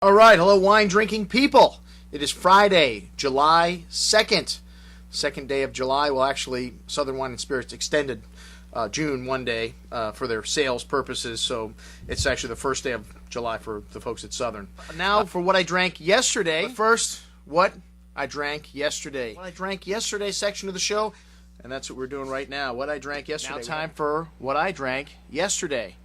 All right, hello wine drinking people. It is Friday, July 2nd. Second day of July. Well, actually, Southern Wine and Spirits extended June one day for their sales purposes, so it's actually the first day of July for the folks at Southern. Now for what I drank yesterday. But first, what I drank yesterday. What I drank yesterday section of the show, and that's what we're doing right now. What I drank yesterday. Now time for what I drank yesterday.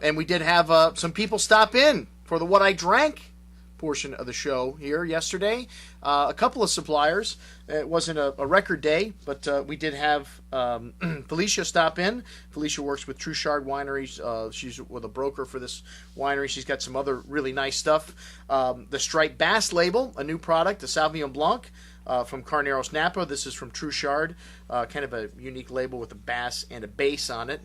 And we did have some people stop in for the What I Drank portion of the show here yesterday. A couple of suppliers. It wasn't a record day, but we did have Felicia stop in. Felicia works with Truchard Wineries. She's with a broker for this winery. She's got some other really nice stuff. The Striped Bass label, a new product, the Sauvignon Blanc from Carneros Napa. This is from Truchard. Kind of a unique label with a bass and a base on it.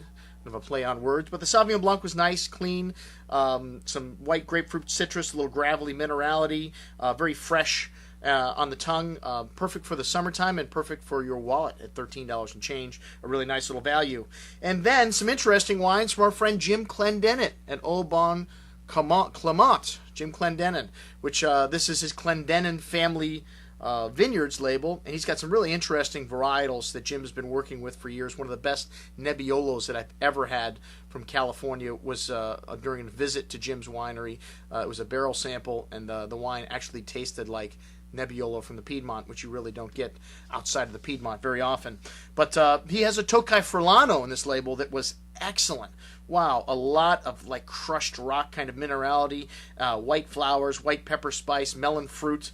Of a play on words, but the Sauvignon Blanc was nice, clean, some white grapefruit citrus, a little gravelly minerality, very fresh on the tongue, perfect for the summertime and perfect for your wallet at $13 and change, a really nice little value. And then some interesting wines from our friend Jim Clendenen at Bon Clement, Jim Clendenen, which this is his Clendenen Family Vineyards label, and he's got some really interesting varietals that Jim has been working with for years. One of the best Nebbiolos that I've ever had from California was during a visit to Jim's winery. It was a barrel sample, and the wine actually tasted like Nebbiolo from the Piedmont, which you really don't get outside of the Piedmont very often. But he has a Tokai Fulano in this label that was excellent. Wow, a lot of like crushed rock kind of minerality, white flowers, white pepper spice, melon fruit,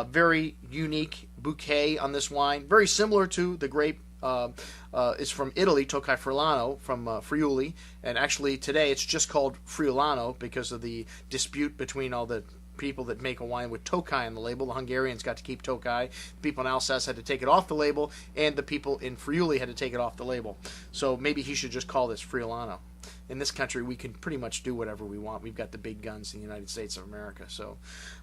very unique bouquet on this wine. Very similar to the grape. It's from Italy, Tokai Fulano from Friuli, and actually today it's just called Friulano because of the dispute between all the people that make a wine with Tokai on the label. The Hungarians got to keep Tokai. The people in Alsace had to take it off the label, and the people in Friuli had to take it off the label. So maybe he should just call this Friulano. In this country, we can pretty much do whatever we want. We've got the big guns in the United States of America. So,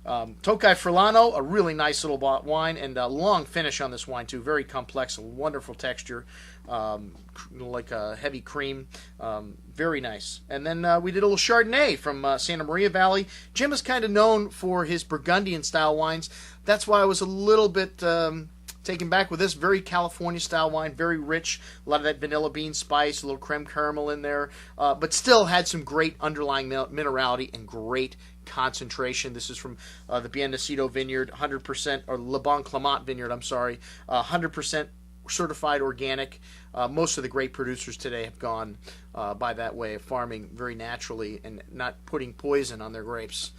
Tokai Fulano, a really nice little wine, and a long finish on this wine, too. Very complex, a wonderful texture, like a heavy cream. Very nice. And then we did a little Chardonnay from Santa Maria Valley. Jim is kind of known for his Burgundian-style wines. That's why I was a little bit taken back with this. Very California-style wine, very rich, a lot of that vanilla bean spice, a little creme caramel in there, but still had some great underlying minerality and great concentration. This is from the Biennacido Vineyard, 100%, or Le Bon Clement Vineyard, I'm sorry, 100% certified organic. Most of the great producers today have gone by that way of farming very naturally and not putting poison on their grapes.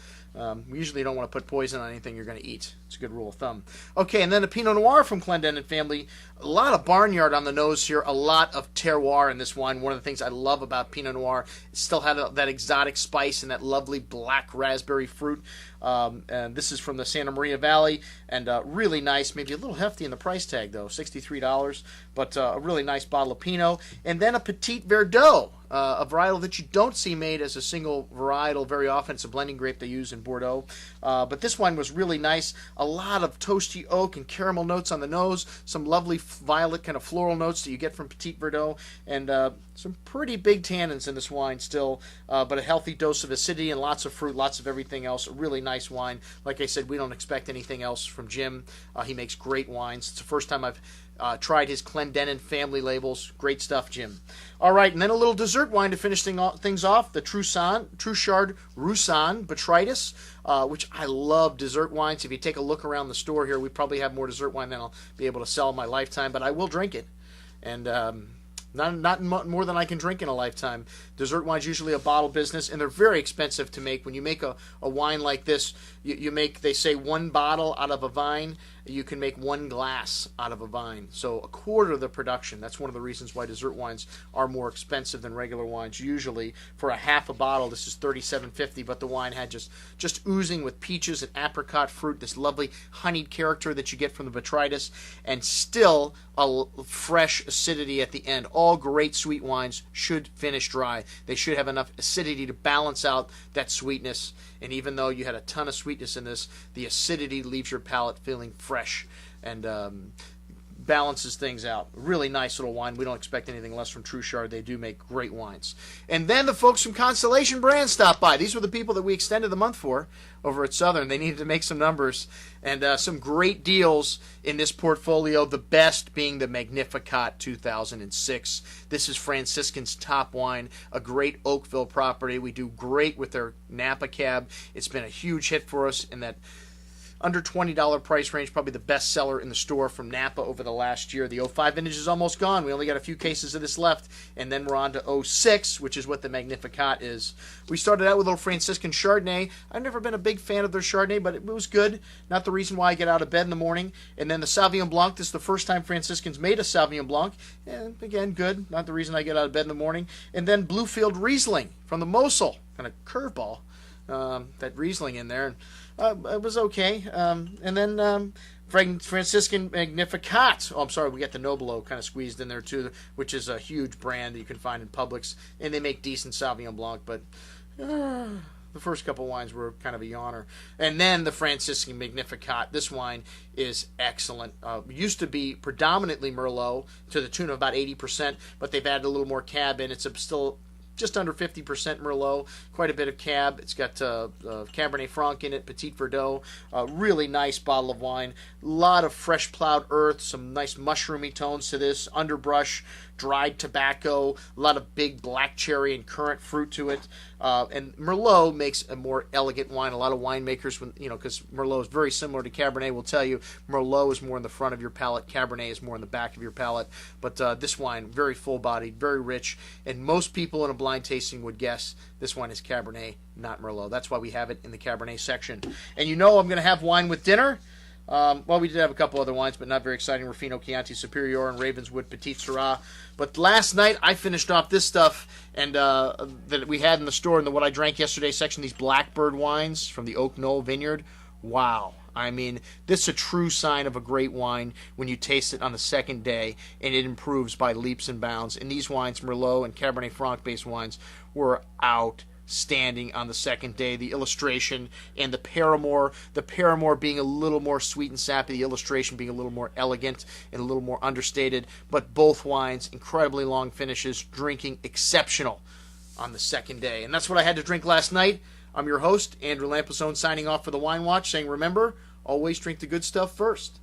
We usually don't want to put poison on anything you're going to eat. It's a good rule of thumb. Okay, and then a Pinot Noir from Clendenen Family. A lot of barnyard on the nose here. A lot of terroir in this wine. One of the things I love about Pinot Noir, it still had that exotic spice and that lovely black raspberry fruit. And this is from the Santa Maria Valley, and really nice. Maybe a little hefty in the price tag, though, $63. But a really nice bottle of Pinot. And then a Petit Verdot. A varietal that you don't see made as a single varietal very often. It's a blending grape they use in Bordeaux. But this one was really nice. A lot of toasty oak and caramel notes on the nose. Some lovely violet kind of floral notes that you get from Petit Verdot. And some pretty big tannins in this wine still. But a healthy dose of acidity and lots of fruit, lots of everything else. A really nice wine. Like I said, we don't expect anything else from Jim. He makes great wines. It's the first time I've tried his Clendenen Family labels. Great stuff, Jim. All right, and then a little dessert wine to finish things off. The Truchard Roussanne Botrytis, which I love dessert wines. If you take a look around the store here, we probably have more dessert wine than I'll be able to sell in my lifetime, but I will drink it. And not more than I can drink in a lifetime. Dessert wine's usually a bottle business, and they're very expensive to make. When you make a wine like this, you make, they say, one bottle out of a vine. You can make one glass out of a vine. So a quarter of the production. That's one of the reasons why dessert wines are more expensive than regular wines. Usually, for a half a bottle, this is $37.50, but the wine had just oozing with peaches and apricot fruit, this lovely honeyed character that you get from the botrytis, and still a fresh acidity at the end. All great sweet wines should finish dry. They should have enough acidity to balance out that sweetness. And even though you had a ton of sweetness in this, the acidity leaves your palate feeling fresh and balances things out. Really nice little wine. We don't expect anything less from Truchard. They do make great wines. And then the folks from Constellation Brand stopped by. These were the people that we extended the month for over at Southern. They needed to make some numbers, and some great deals in this portfolio, the best being the Magnificat 2006. This is Franciscan's top wine, a great Oakville property. We do great with their Napa cab. It's been a huge hit for us in that under $20 price range, probably the best seller in the store from Napa over the last year. The '05 vintage is almost gone. We only got a few cases of this left, and then we're on to '06, which is what the Magnificat is. We started out with a little Franciscan Chardonnay. I've never been a big fan of their Chardonnay, but it was good. Not the reason why I get out of bed in the morning. And then the Sauvignon Blanc. This is the first time Franciscans made a Sauvignon Blanc. And again, good. Not the reason I get out of bed in the morning. And then Bluefield Riesling from the Mosel. Kind of curveball. That Riesling in there. It was okay. And then Franciscan Magnificat. Oh, I'm sorry, we got the Nobilo kind of squeezed in there too, which is a huge brand that you can find in Publix. And they make decent Sauvignon Blanc, but the first couple wines were kind of a yawner. And then the Franciscan Magnificat. This wine is excellent. Used to be predominantly Merlot to the tune of about 80%, but they've added a little more cab in. It's still just under 50% Merlot, quite a bit of cab. It's got Cabernet Franc in it, Petit Verdot. Really nice bottle of wine. A lot of fresh plowed earth, some nice mushroomy tones to this, underbrush, dried tobacco, a lot of big black cherry and currant fruit to it. And Merlot makes a more elegant wine. A lot of winemakers, because Merlot is very similar to Cabernet, will tell you Merlot is more in the front of your palate, Cabernet is more in the back of your palate. But this wine, very full-bodied, very rich, and most people in a blind tasting would guess this wine is Cabernet, not Merlot. That's why we have it in the Cabernet section. And I'm going to have wine with dinner. Well, we did have a couple other wines, but not very exciting. Rufino, Chianti Superior, and Ravenswood Petit Syrah. But last night, I finished off this stuff and that we had in the store in the What I Drank Yesterday section, these Blackbird wines from the Oak Knoll Vineyard. Wow. I mean, this is a true sign of a great wine when you taste it on the second day, and it improves by leaps and bounds. And these wines, Merlot and Cabernet Franc-based wines, were outstanding on the second day. The illustration and the Paramore being a little more sweet and sappy, the illustration being a little more elegant and a little more understated, but both wines, incredibly long finishes, drinking exceptional on the second day. And that's what I had to drink last night. I'm your host, Andrew Lamposone, signing off for the Wine Watch, saying remember, always drink the good stuff first.